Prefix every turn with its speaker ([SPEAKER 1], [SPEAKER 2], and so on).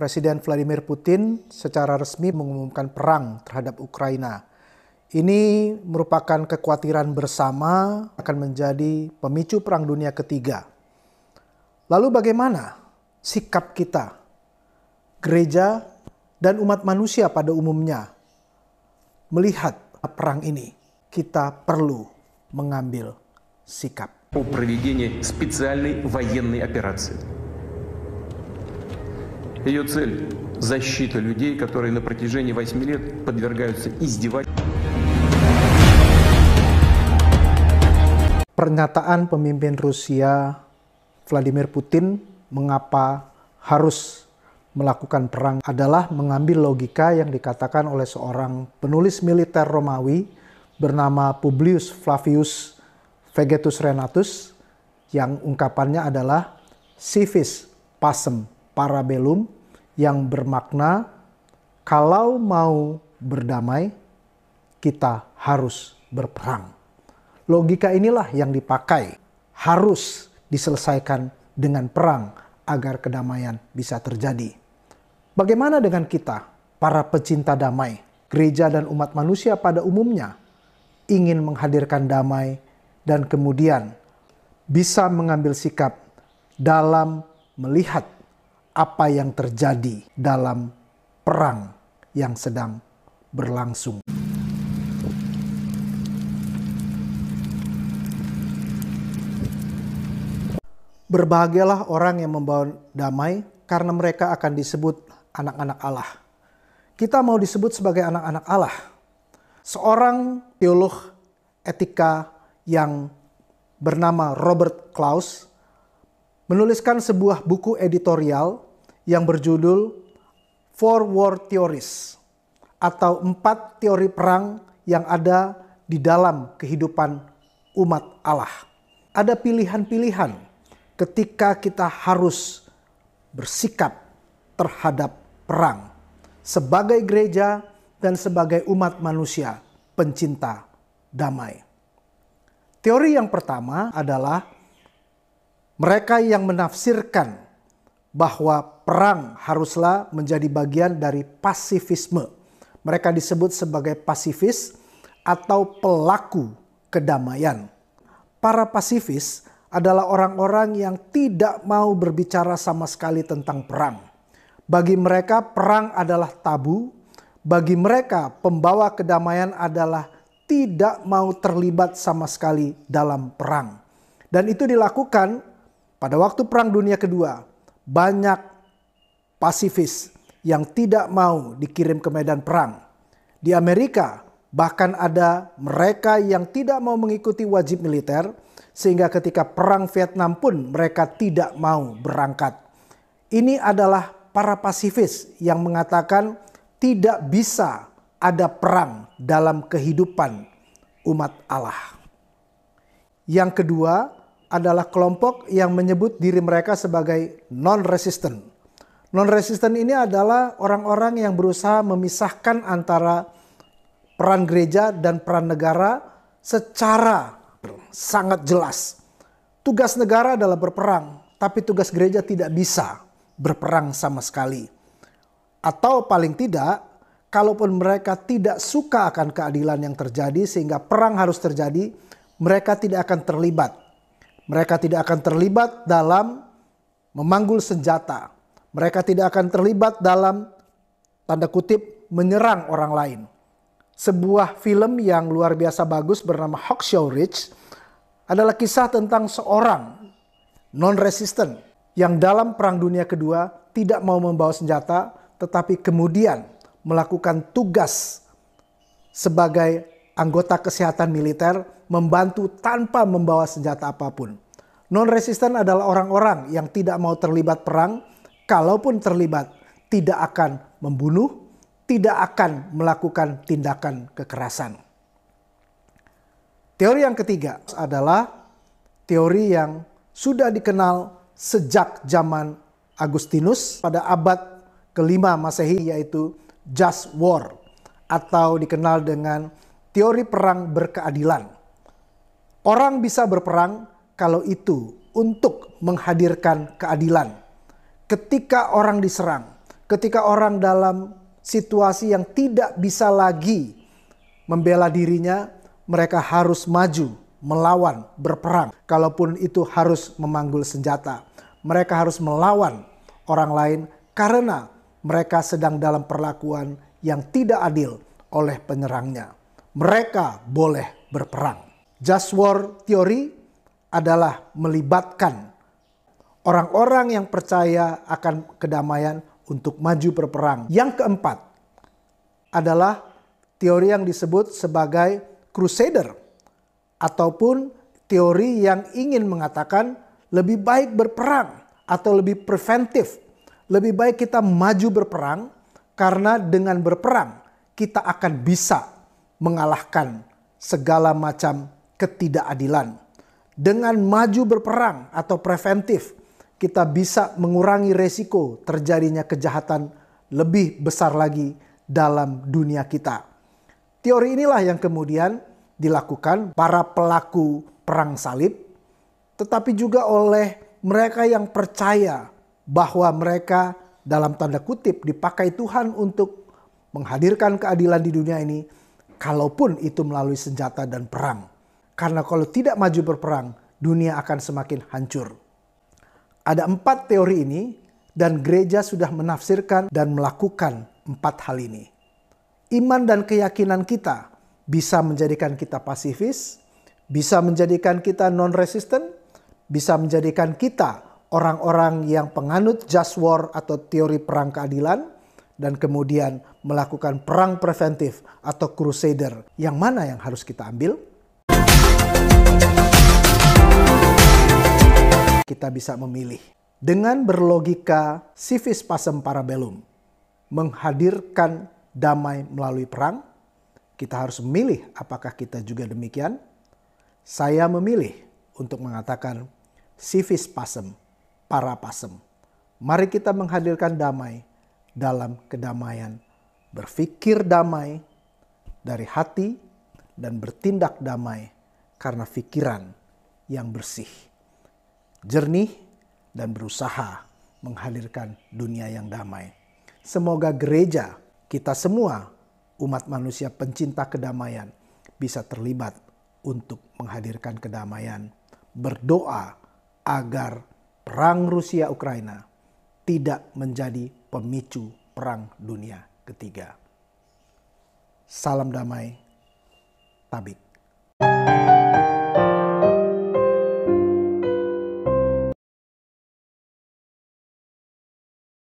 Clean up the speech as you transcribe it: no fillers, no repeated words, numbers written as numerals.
[SPEAKER 1] Presiden Vladimir Putin secara resmi mengumumkan perang terhadap Ukraina. Ini merupakan kekhawatiran bersama akan menjadi pemicu perang dunia ketiga. Lalu bagaimana sikap kita, gereja dan umat manusia pada umumnya melihat perang ini? Kita perlu mengambil sikap.
[SPEAKER 2] О проведении специальной военной операции. Ее цель – защита людей, которые на протяжении 8 лет подвергаются издевательствам.
[SPEAKER 1] Pernyataan pemimpin Rusia Vladimir Putin mengapa harus melakukan perang adalah mengambil logika yang dikatakan oleh seorang penulis militer Romawi bernama Publius Flavius Vegetus Renatus yang ungkapannya adalah civis pacem para bellum, yang bermakna kalau mau berdamai kita harus berperang. Logika inilah yang dipakai, harus diselesaikan dengan perang agar kedamaian bisa terjadi. Bagaimana dengan kita, para pecinta damai, gereja dan umat manusia pada umumnya ingin menghadirkan damai dan kemudian bisa mengambil sikap dalam melihat apa yang terjadi dalam perang yang sedang berlangsung. Berbahagialah orang yang membawa damai karena mereka akan disebut anak-anak Allah. Kita mau disebut sebagai anak-anak Allah. Seorang teolog etika yang bernama Robert Klaus menuliskan sebuah buku editorial yang berjudul Four War Theories atau 4 teori perang yang ada di dalam kehidupan umat Allah. Ada pilihan-pilihan ketika kita harus bersikap terhadap perang sebagai gereja dan sebagai umat manusia pencinta damai. Teori yang pertama adalah mereka yang menafsirkan bahwa perang haruslah menjadi bagian dari pasifisme. Mereka disebut sebagai pasifis atau pelaku kedamaian. Para pasifis adalah orang-orang yang tidak mau berbicara sama sekali tentang perang. Bagi mereka perang adalah tabu. Bagi mereka pembawa kedamaian adalah tidak mau terlibat sama sekali dalam perang. Dan itu dilakukan pada waktu Perang Dunia Kedua. Banyak pasifis yang tidak mau dikirim ke medan perang. Di Amerika bahkan ada mereka yang tidak mau mengikuti wajib militer, sehingga ketika perang Vietnam pun mereka tidak mau berangkat. Ini adalah para pasifis yang mengatakan tidak bisa ada perang dalam kehidupan umat Allah. Yang kedua adalah kelompok yang menyebut diri mereka sebagai non-resistant. Non-resistant ini adalah orang-orang yang berusaha memisahkan antara peran gereja dan peran negara secara sangat jelas. Tugas negara adalah berperang, tapi tugas gereja tidak bisa berperang sama sekali. Atau paling tidak, kalaupun mereka tidak suka akan keadilan yang terjadi sehingga perang harus terjadi, mereka tidak akan terlibat. Mereka tidak akan terlibat dalam memanggul senjata. Mereka tidak akan terlibat dalam tanda kutip menyerang orang lain. Sebuah film yang luar biasa bagus bernama Hacksaw Ridge adalah kisah tentang seorang non-resistant yang dalam Perang Dunia Kedua tidak mau membawa senjata, tetapi kemudian melakukan tugas sebagai anggota kesehatan militer, membantu tanpa membawa senjata apapun. Non-resistan adalah orang-orang yang tidak mau terlibat perang, kalaupun terlibat tidak akan membunuh, tidak akan melakukan tindakan kekerasan. Teori yang ketiga adalah teori yang sudah dikenal sejak zaman Agustinus pada abad ke-5 Masehi, yaitu just war atau dikenal dengan teori perang berkeadilan. Orang bisa berperang kalau itu untuk menghadirkan keadilan. Ketika orang diserang, Ketika orang dalam situasi yang tidak bisa lagi membela dirinya, mereka harus maju, melawan, berperang. Kalaupun itu harus memanggul senjata. Mereka harus melawan orang lain karena mereka sedang dalam perlakuan yang tidak adil oleh penyerangnya. Mereka boleh berperang. Just war theory adalah melibatkan orang-orang yang percaya akan kedamaian untuk maju berperang. Yang keempat adalah teori yang disebut sebagai crusader, ataupun teori yang ingin mengatakan lebih baik berperang atau lebih preventif. Lebih baik kita maju berperang karena dengan berperang kita akan bisa mengalahkan segala macam ketidakadilan. Dengan maju berperang atau preventif, kita bisa mengurangi resiko terjadinya kejahatan lebih besar lagi dalam dunia kita. Teori inilah yang kemudian dilakukan para pelaku perang salib, tetapi juga oleh mereka yang percaya bahwa mereka dalam tanda kutip dipakai Tuhan untuk menghadirkan keadilan di dunia ini, kalaupun itu melalui senjata dan perang. Karena kalau tidak maju berperang, dunia akan semakin hancur. Ada 4 teori ini dan gereja sudah menafsirkan dan melakukan 4 hal ini. Iman dan keyakinan kita bisa menjadikan kita pasifis, bisa menjadikan kita non-resistant, bisa menjadikan kita orang-orang yang penganut just war atau teori perang keadilan, dan kemudian melakukan perang preventif atau crusader. Yang mana yang harus kita ambil? Kita bisa memilih. Dengan berlogika civis pacem parabellum, menghadirkan damai melalui perang, kita harus memilih apakah kita juga demikian. Saya memilih untuk mengatakan civis pacem para pacem. Mari kita menghadirkan damai dalam kedamaian. Berpikir damai dari hati dan bertindak damai karena pikiran yang bersih, jernih, dan berusaha menghadirkan dunia yang damai. Semoga gereja, kita semua umat manusia pencinta kedamaian bisa terlibat untuk menghadirkan kedamaian. Berdoa agar perang Rusia-Ukraina tidak menjadi pemicu perang dunia ketiga. Salam damai, Tabit.